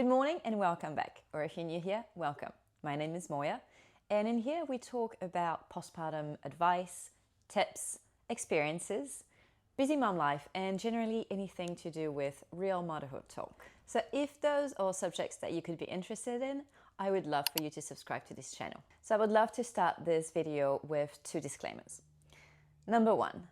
Good morning and welcome back, or if you're new here, welcome. My name is Moya, and in here we talk about postpartum advice, tips, experiences, busy mum life, and generally anything to do with real motherhood talk. So if those are subjects that you could be interested in, I would love for you to subscribe to this channel. So I would love to start this video with 2 disclaimers. Number 1.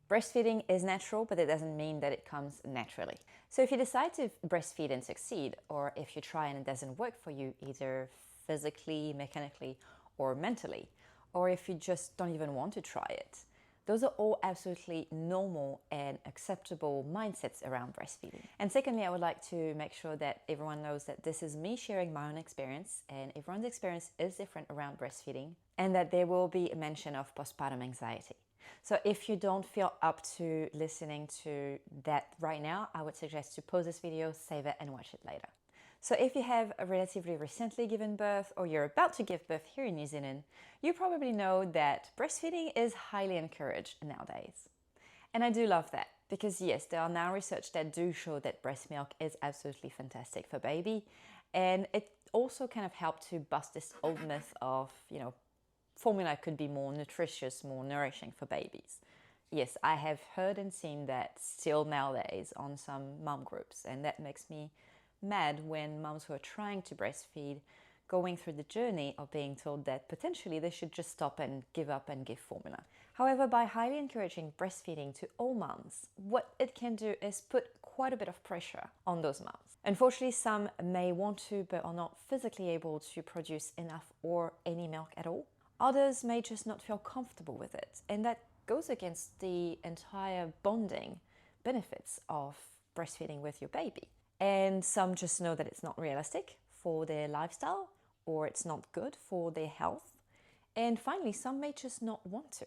Breastfeeding is natural, but it doesn't mean that it comes naturally. So if you decide to breastfeed and succeed, or if you try and it doesn't work for you either physically, mechanically, or mentally, or if you just don't even want to try it, those are all absolutely normal and acceptable mindsets around breastfeeding. And secondly, I would like to make sure that everyone knows that this is me sharing my own experience, and everyone's experience is different around breastfeeding, and that there will be a mention of postpartum anxiety. So if you don't feel up to listening to that right now, I would suggest to pause this video, save it, and watch it later. So if you have relatively recently given birth, or you're about to give birth here in New Zealand, you probably know that breastfeeding is highly encouraged nowadays. And I do love that, because yes, there are now research that do show that breast milk is absolutely fantastic for baby, and it also kind of helped to bust this old myth of, formula could be more nutritious, more nourishing for babies. Yes, I have heard and seen that still nowadays on some mum groups, and that makes me mad when mums who are trying to breastfeed going through the journey of being told that potentially they should just stop and give up and give formula. However, by highly encouraging breastfeeding to all mums, what it can do is put quite a bit of pressure on those mums. Unfortunately, some may want to but are not physically able to produce enough or any milk at all. Others may just not feel comfortable with it, and that goes against the entire bonding benefits of breastfeeding with your baby. And some just know that it's not realistic for their lifestyle, or it's not good for their health. And finally, some may just not want to.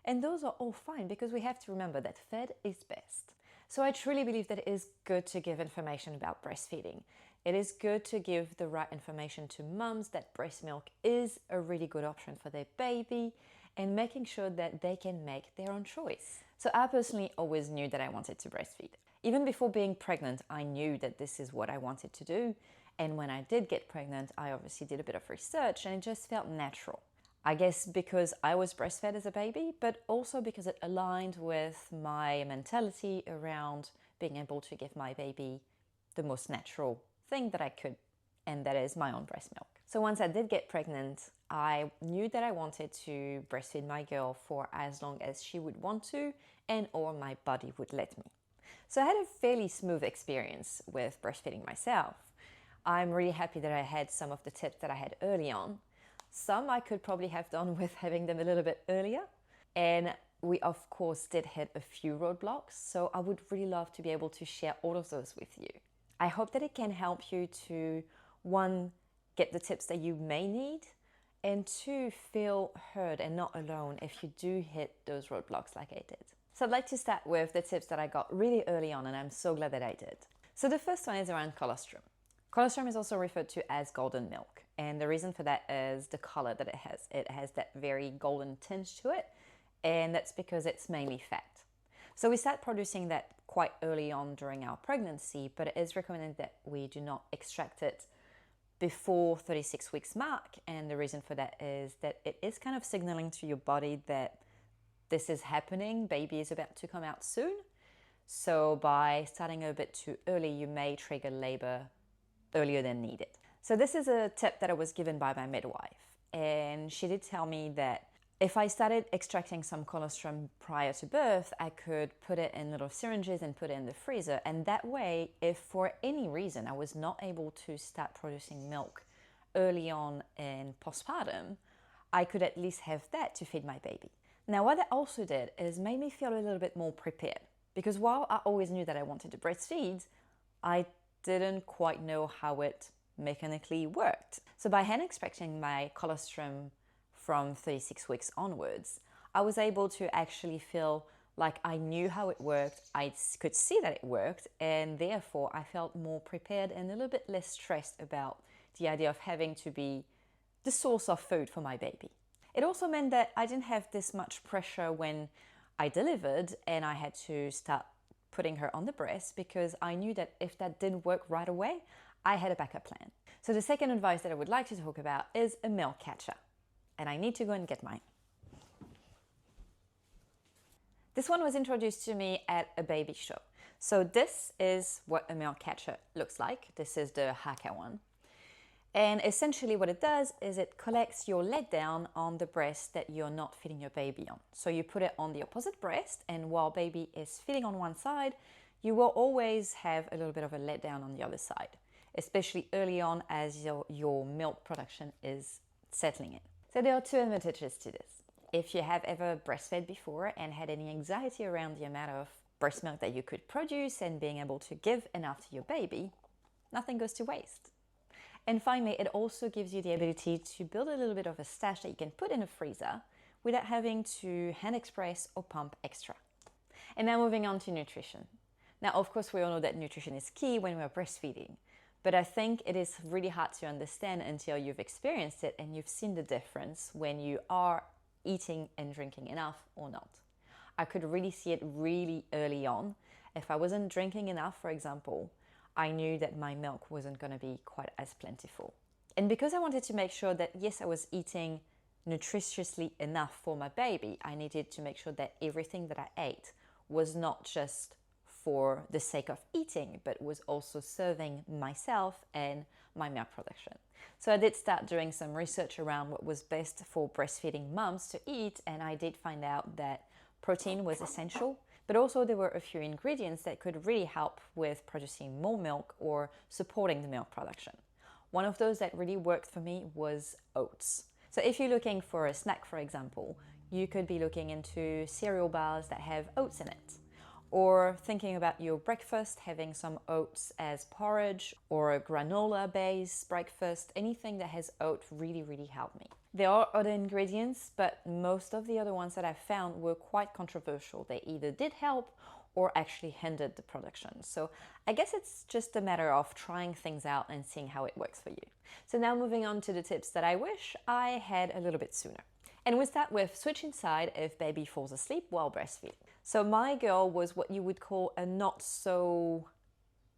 And those are all fine, because we have to remember that fed is best. So I truly believe that it is good to give information about breastfeeding. It is good to give the right information to mums that breast milk is a really good option for their baby, and making sure that they can make their own choice. So I personally always knew that I wanted to breastfeed. Even before being pregnant, I knew that this is what I wanted to do. And when I did get pregnant, I obviously did a bit of research, and it just felt natural. I guess because I was breastfed as a baby, but also because it aligned with my mentality around being able to give my baby the most natural thing that I could, and that is my own breast milk. So once I did get pregnant, I knew that I wanted to breastfeed my girl for as long as she would want to, and or my body would let me. So I had a fairly smooth experience with breastfeeding myself. I'm really happy that I had some of the tips that I had early on. Some I could probably have done with having them a little bit earlier. And we of course did hit a few roadblocks, so I would really love to be able to share all of those with you. I hope that it can help you to, 1, get the tips that you may need, and 2, feel heard and not alone if you do hit those roadblocks like I did. So I'd like to start with the tips that I got really early on, and I'm so glad that I did. So the first one is around colostrum. Colostrum is also referred to as golden milk, and the reason for that is the color that it has. It has that very golden tinge to it, and that's because it's mainly fat. So we start producing that quite early on during our pregnancy, but it is recommended that we do not extract it before 36 weeks mark, and the reason for that is that it is kind of signaling to your body that this is happening, baby is about to come out soon. So by starting a bit too early, you may trigger labor earlier than needed. So this is a tip that I was given by my midwife, and she did tell me that if I started extracting some colostrum prior to birth, I could put it in little syringes and put it in the freezer, and that way, if for any reason I was not able to start producing milk early on in postpartum, I could at least have that to feed my baby. Now, what that also did is made me feel a little bit more prepared, because while I always knew that I wanted to breastfeed, I didn't quite know how it mechanically worked. So by hand extracting my colostrum from 36 weeks onwards, I was able to actually feel like I knew how it worked, I could see that it worked, and therefore I felt more prepared and a little bit less stressed about the idea of having to be the source of food for my baby. It also meant that I didn't have this much pressure when I delivered and I had to start putting her on the breast, because I knew that if that didn't work right away, I had a backup plan. So the second advice that I would like to talk about is a milk catcher. And I need to go and get mine. This one was introduced to me at a baby show. So this is what a milk catcher looks like. This is the Haka one. And essentially what it does is it collects your letdown on the breast that you're not feeding your baby on. So you put it on the opposite breast, and while baby is feeding on one side, you will always have a little bit of a letdown on the other side, especially early on as your milk production is settling in. So there are two advantages to this. If you have ever breastfed before and had any anxiety around the amount of breast milk that you could produce and being able to give enough to your baby, nothing goes to waste. And finally, it also gives you the ability to build a little bit of a stash that you can put in a freezer without having to hand express or pump extra. And now moving on to nutrition. Now, of course, we all know that nutrition is key when we're breastfeeding, but I think it is really hard to understand until you've experienced it and you've seen the difference when you are eating and drinking enough or not. I could really see it really early on. If I wasn't drinking enough, for example, I knew that my milk wasn't going to be quite as plentiful. And because I wanted to make sure that, yes, I was eating nutritiously enough for my baby, I needed to make sure that everything that I ate was not just for the sake of eating, but was also serving myself and my milk production. So I did start doing some research around what was best for breastfeeding moms to eat, and I did find out that protein was essential, but also there were a few ingredients that could really help with producing more milk or supporting the milk production. One of those that really worked for me was oats. So if you're looking for a snack, for example, you could be looking into cereal bars that have oats in it, or thinking about your breakfast, having some oats as porridge or a granola-based breakfast. Anything that has oat really helped me. There are other ingredients, but most of the other ones that I found were quite controversial. They either did help or actually hindered the production. So I guess it's just a matter of trying things out and seeing how it works for you. So now moving on to the tips that I wish I had a little bit sooner. And we start with switching side if baby falls asleep while breastfeeding. So my girl was what you would call a not so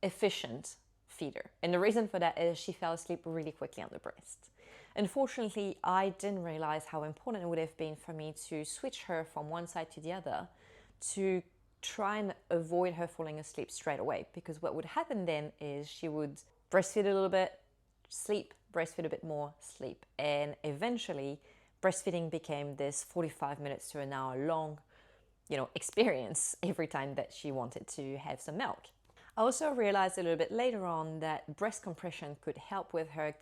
efficient feeder. And the reason for that is she fell asleep really quickly on the breast. Unfortunately, I didn't realize how important it would have been for me to switch her from one side to the other to try and avoid her falling asleep straight away. Because what would happen then is she would breastfeed a little bit, sleep, breastfeed a bit more, sleep. And eventually, breastfeeding became this 45 minutes to an hour long, experience every time that she wanted to have some milk. I also realized a little bit later on that breast compression could help with her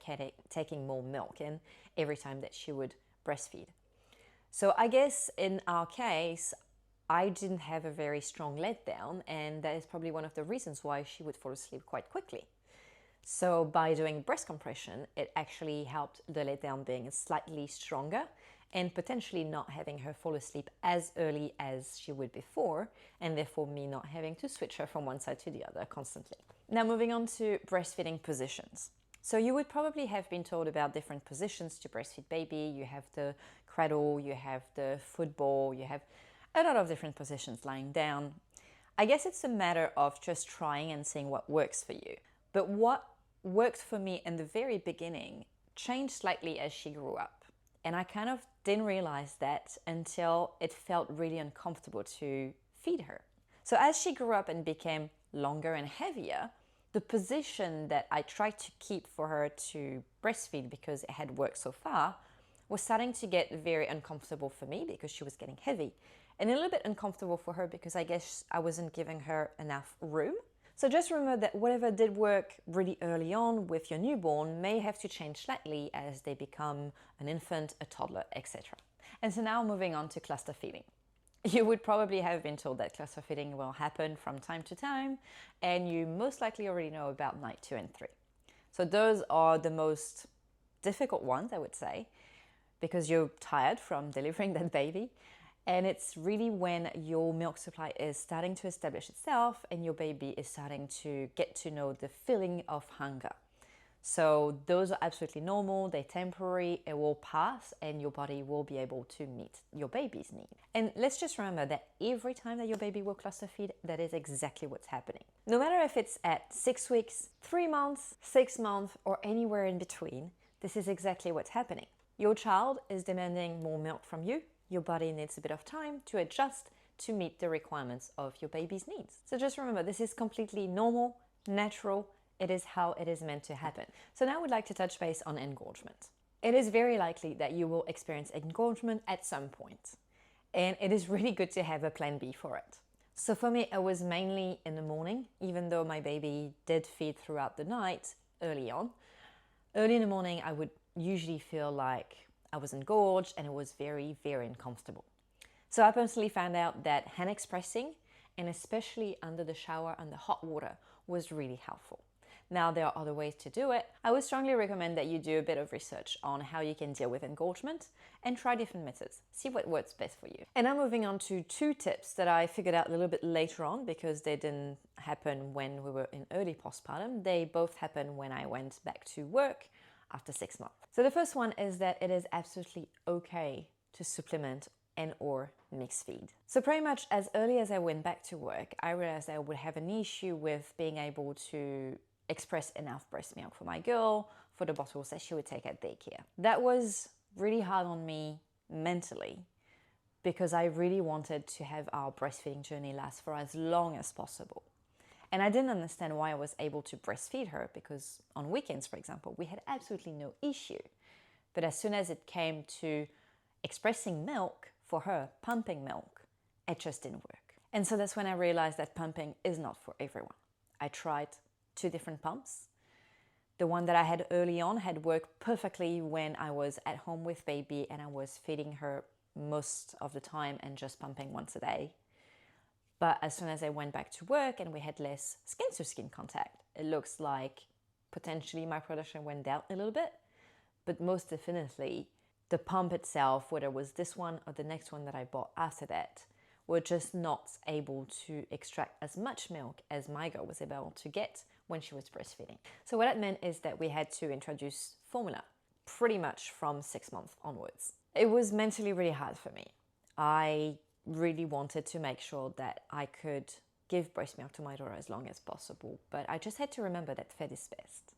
taking more milk in every time that she would breastfeed. So I guess in our case, I didn't have a very strong letdown, and that is probably one of the reasons why she would fall asleep quite quickly. So by doing breast compression, it actually helped the letdown being slightly stronger and potentially not having her fall asleep as early as she would before, and therefore me not having to switch her from one side to the other constantly. Now moving on to breastfeeding positions. So you would probably have been told about different positions to breastfeed baby. You have the cradle, you have the football, you have a lot of different positions lying down. I guess it's a matter of just trying and seeing what works for you. But what worked for me in the very beginning changed slightly as she grew up. And I kind of didn't realize that until it felt really uncomfortable to feed her. So as she grew up and became longer and heavier, the position that I tried to keep for her to breastfeed because it had worked so far was starting to get very uncomfortable for me because she was getting heavy, and a little bit uncomfortable for her because I guess I wasn't giving her enough room. So just remember that whatever did work really early on with your newborn may have to change slightly as they become an infant, a toddler, etc. And so now moving on to cluster feeding. You would probably have been told that cluster feeding will happen from time to time, and you most likely already know about night 2 and 3. So those are the most difficult ones, I would say, because you're tired from delivering that baby. And it's really when your milk supply is starting to establish itself and your baby is starting to get to know the feeling of hunger. So those are absolutely normal, they're temporary, it will pass, and your body will be able to meet your baby's need. And let's just remember that every time that your baby will cluster feed, that is exactly what's happening. No matter if it's at 6 weeks, 3 months, 6 months, or anywhere in between, this is exactly what's happening. Your child is demanding more milk from you. Your body needs a bit of time to adjust to meet the requirements of your baby's needs. So just remember, this is completely normal, natural. It is how it is meant to happen. So now I would like to touch base on engorgement. It is very likely that you will experience engorgement at some point, and it is really good to have a plan B for it. So for me, it was mainly in the morning, even though my baby did feed throughout the night early on. Early in the morning, I would usually feel like I was engorged and it was very, very uncomfortable. So I personally found out that hand expressing, and especially under the shower and the hot water, was really helpful. Now, there are other ways to do it. I would strongly recommend that you do a bit of research on how you can deal with engorgement and try different methods. See what works best for you. And now moving on to 2 tips that I figured out a little bit later on because they didn't happen when we were in early postpartum. They both happened when I went back to work after 6 months. So the first one is that it is absolutely okay to supplement and or mix feed. So pretty much as early as I went back to work, I realized I would have an issue with being able to express enough breast milk for my girl for the bottles that she would take at daycare. That was really hard on me mentally because I really wanted to have our breastfeeding journey last for as long as possible. And I didn't understand why I was able to breastfeed her because on weekends, for example, we had absolutely no issue. But as soon as it came to expressing milk for her, pumping milk, it just didn't work. And so that's when I realized that pumping is not for everyone. I tried 2 different pumps. The one that I had early on had worked perfectly when I was at home with baby and I was feeding her most of the time and just pumping once a day. But as soon as I went back to work and we had less skin-to-skin contact, it looks like potentially my production went down a little bit. But most definitely, the pump itself, whether it was this one or the next one that I bought after that, were just not able to extract as much milk as my girl was able to get when she was breastfeeding. So what that meant is that we had to introduce formula pretty much from 6 months onwards. It was mentally really hard for me. I really wanted to make sure that I could give breast milk to my daughter as long as possible, but I just had to remember that fed is best.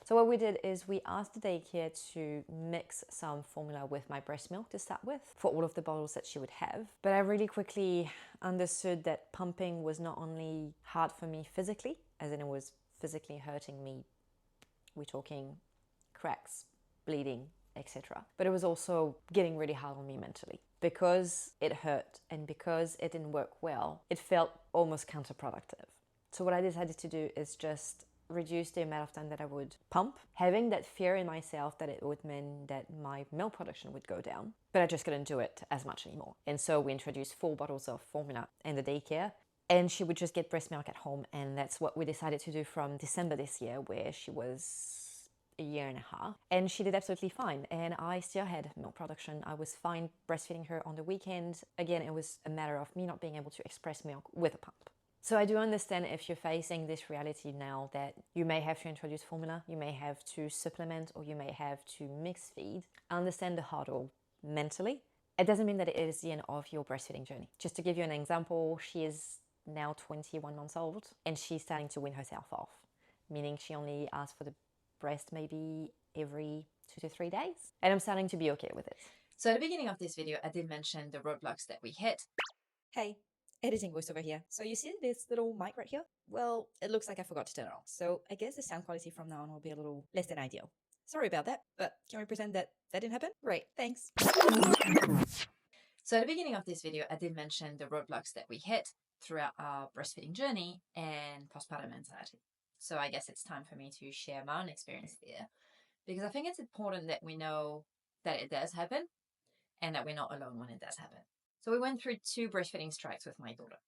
So what we did is we asked the daycare to mix some formula with my breast milk to start with for all of the bottles that she would have. But I really quickly understood that pumping was not only hard for me physically, as in it was physically hurting me. We're talking cracks, bleeding, etc. But it was also getting really hard on me mentally. Because it hurt and because it didn't work well, it felt almost counterproductive. So what I decided to do is just reduce the amount of time that I would pump, having that fear in myself that it would mean that my milk production would go down, but I just couldn't do it as much anymore. And so we introduced 4 bottles of formula in the daycare, and she would just get breast milk at home, and that's what we decided to do from December this year, where she was a year and a half, and she did absolutely fine, and I still had milk production. I was fine breastfeeding her on the weekend. Again, it was a matter of me not being able to express milk with a pump. So I do understand if you're facing this reality now that you may have to introduce formula, you may have to supplement, or you may have to mix feed. I understand the hurdle mentally. It doesn't mean that it is the end of your breastfeeding journey. Just to give you an example, she is now 21 months old and she's starting to wean herself off, meaning she only asks for the breast maybe every 2 to 3 days. And I'm starting to be okay with it. So at the beginning of this video, I did mention the roadblocks that we hit. Hey, editing voiceover here. So you see this little mic right here? Well, it looks like I forgot to turn it on. So I guess the sound quality from now on will be a little less than ideal. Sorry about that, but can we pretend that that didn't happen? Great, thanks. So at the beginning of this video, I did mention the roadblocks that we hit throughout our breastfeeding journey and postpartum anxiety. So I guess it's time for me to share my own experience there, because I think it's important that we know that it does happen and that we're not alone when it does happen. So we went through 2 breastfeeding strikes with my daughter.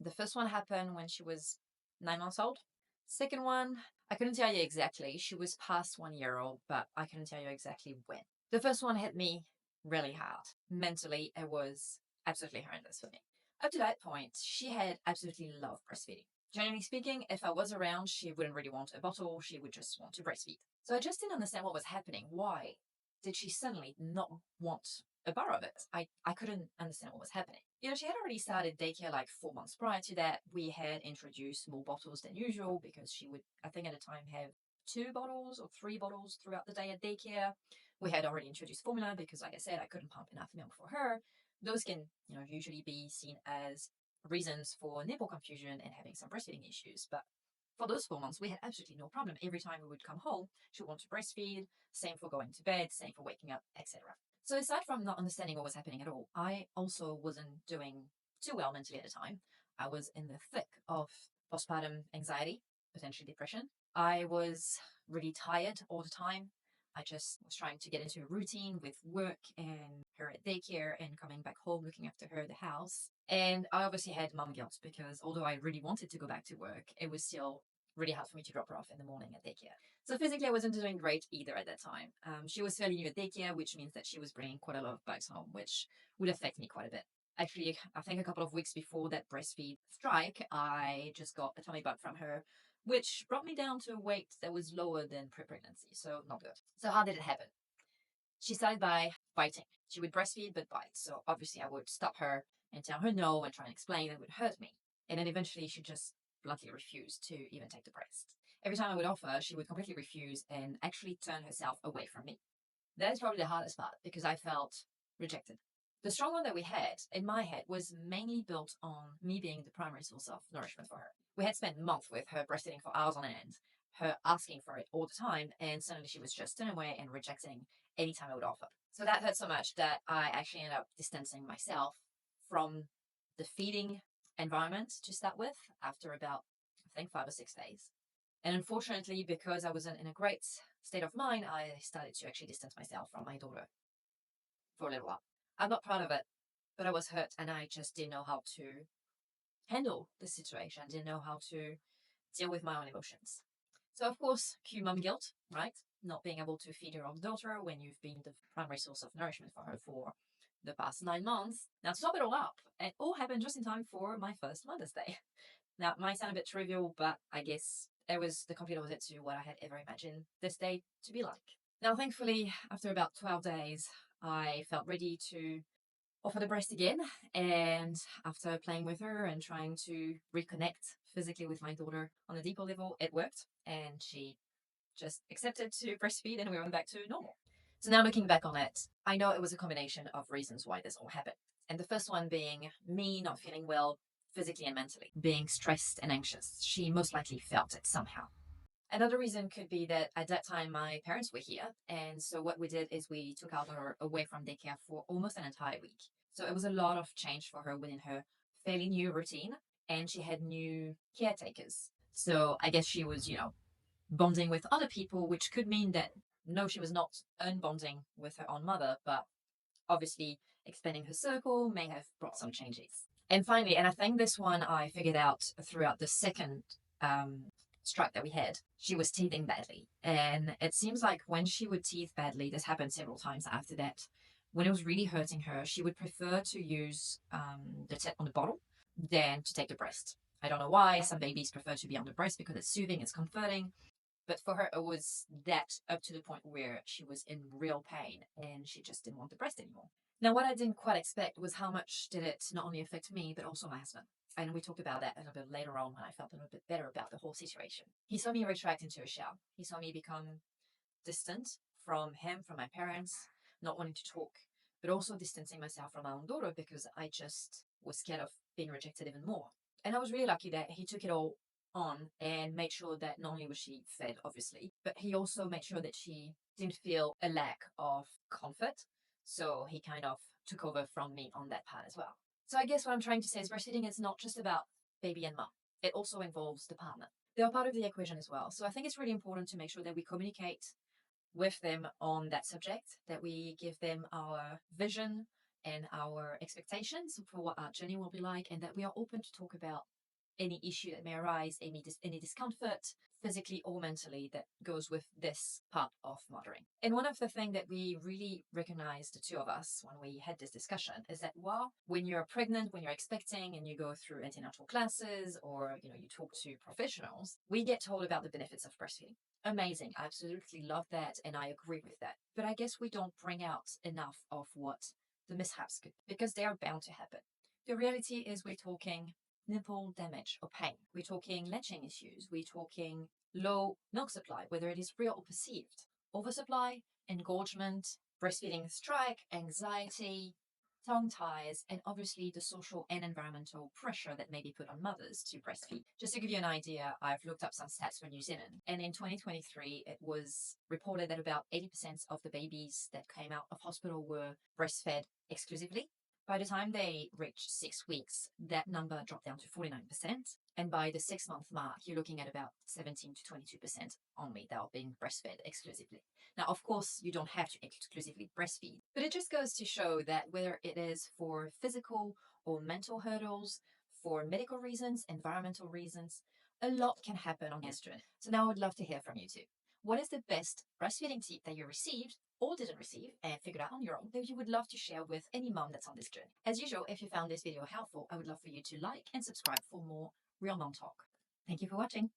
The first one happened when she was 9 months old. Second one, I couldn't tell you exactly. She was past 1 year old, but I couldn't tell you exactly when. The first one hit me really hard. Mentally, it was absolutely horrendous for me. Up to that point, she had absolutely loved breastfeeding. Generally speaking, if I was around, she wouldn't really want a bottle. She would just want to breastfeed. So I just didn't understand what was happening. Why did she suddenly not want a bar of it? I couldn't understand what was happening. She had already started daycare like 4 months prior to that. We had introduced more bottles than usual because she would, I think at the time, have 2 bottles or 3 bottles throughout the day at daycare. We had already introduced formula because, like I said, I couldn't pump enough milk for her. Those can, usually be seen as reasons for nipple confusion and having some breastfeeding issues. But for those 4 months, we had absolutely no problem. Every time we would come home, she would want to breastfeed, same for going to bed, same for waking up, etc. So aside from not understanding what was happening at all, I also wasn't doing too well mentally at the time. I was in the thick of postpartum anxiety, potentially depression. I was really tired all the time. I just was trying to get into a routine with work and her at daycare and coming back home, looking after her at the house. And I obviously had mum guilt because although I really wanted to go back to work, it was still really hard for me to drop her off in the morning at daycare. So physically, I wasn't doing great either at that time. She was fairly new at daycare, which means that she was bringing quite a lot of bugs home, which would affect me quite a bit. Actually, I think a couple of weeks before that breastfeed strike, I just got a tummy bug from her, which brought me down to a weight that was lower than pre-pregnancy, so not good. So how did it happen? She started by biting. She would breastfeed but bite. So obviously I would stop her and tell her no and try and explain it would hurt me. And then eventually she just bluntly refused to even take the breast. Every time I would offer, she would completely refuse and actually turn herself away from me. That is probably the hardest part because I felt rejected. The strong one that we had in my head was mainly built on me being the primary source of nourishment for her. We had spent months with her breastfeeding for hours on end, her asking for it all the time, and suddenly she was just turning away and rejecting any time I would offer. So that hurt so much that I actually ended up distancing myself from the feeding environment to start with after about, I think, 5 or 6 days. And unfortunately, because I wasn't in a great state of mind, I started to actually distance myself from my daughter for a little while. I'm not proud of it, but I was hurt and I just didn't know how to handle the situation, didn't know how to deal with my own emotions. So, of course, cue mum guilt, right? Not being able to feed your own daughter when you've been the primary source of nourishment for her for the past 9 months. Now, to top it all up, it all happened just in time for my first Mother's Day. Now, it might sound a bit trivial, but I guess it was the complete opposite to what I had ever imagined this day to be like. Now, thankfully, after about 12 days, I felt ready to offer the breast again. And after playing with her and trying to reconnect physically with my daughter on a deeper level, it worked. And she just accepted to breastfeed and we went back to normal. So now looking back on it, I know it was a combination of reasons why this all happened. And the first one being me not feeling well physically and mentally, being stressed and anxious. She most likely felt it somehow. Another reason could be that at that time my parents were here. And so what we did is we took our daughter away from daycare for almost an entire week. So it was a lot of change for her within her fairly new routine. And she had new caretakers. So I guess she was, bonding with other people, which could mean that no, she was not unbonding with her own mother, but obviously expanding her circle may have brought some changes. And finally, and I think this one I figured out throughout the second strike that we had, she was teething badly. And it seems like when she would teeth badly, this happened several times after that, when it was really hurting her, she would prefer to use the tip on the bottle than to take the breast. I don't know why. Some babies prefer to be on the breast because it's soothing, it's comforting. But for her, it was that up to the point where she was in real pain and she just didn't want the breast anymore. Now, what I didn't quite expect was how much did it not only affect me, but also my husband. And we talked about that a little bit later on when I felt a little bit better about the whole situation. He saw me retract into a shell. He saw me become distant from him, from my parents, not wanting to talk, but also distancing myself from my own daughter because I just was scared of being rejected even more. And I was really lucky that he took it all on and made sure that not only was she fed, obviously, but he also made sure that she didn't feel a lack of comfort. So he kind of took over from me on that part as well. So I guess what I'm trying to say is breastfeeding is not just about baby and mum. It also involves the partner. They are part of the equation as well. So I think it's really important to make sure that we communicate with them on that subject, that we give them our vision and our expectations for what our journey will be like, and that we are open to talk about any issue that may arise, any discomfort, physically or mentally, that goes with this part of mothering. And one of the things that we really recognized, the two of us, when we had this discussion, is that while when you're pregnant, when you're expecting and you go through antenatal classes or you talk to professionals, we get told about the benefits of breastfeeding. Amazing. I absolutely love that and I agree with that. But I guess we don't bring out enough of what the mishaps could, because they are bound to happen. The reality is we're talking nipple damage or pain. We're talking latching issues. We're talking low milk supply, whether it is real or perceived, oversupply, engorgement, breastfeeding strike, anxiety, tongue ties, and obviously the social and environmental pressure that may be put on mothers to breastfeed. Just to give you an idea, I've looked up some stats for New Zealand, and in 2023, it was reported that about 80% of the babies that came out of hospital were breastfed exclusively. By the time they reached 6 weeks, that number dropped down to 49%. And by the 6 month mark, you're looking at about 17 to 22% only that are being breastfed exclusively. Now, of course, you don't have to exclusively breastfeed, but it just goes to show that whether it is for physical or mental hurdles, for medical reasons, environmental reasons, a lot can happen on this journey. So now I would love to hear from you too. What is the best breastfeeding tip that you received or didn't receive and figured out on your own that you would love to share with any mom that's on this journey? As usual, if you found this video helpful, I would love for you to like and subscribe for more Real Mom Talk. Thank you for watching.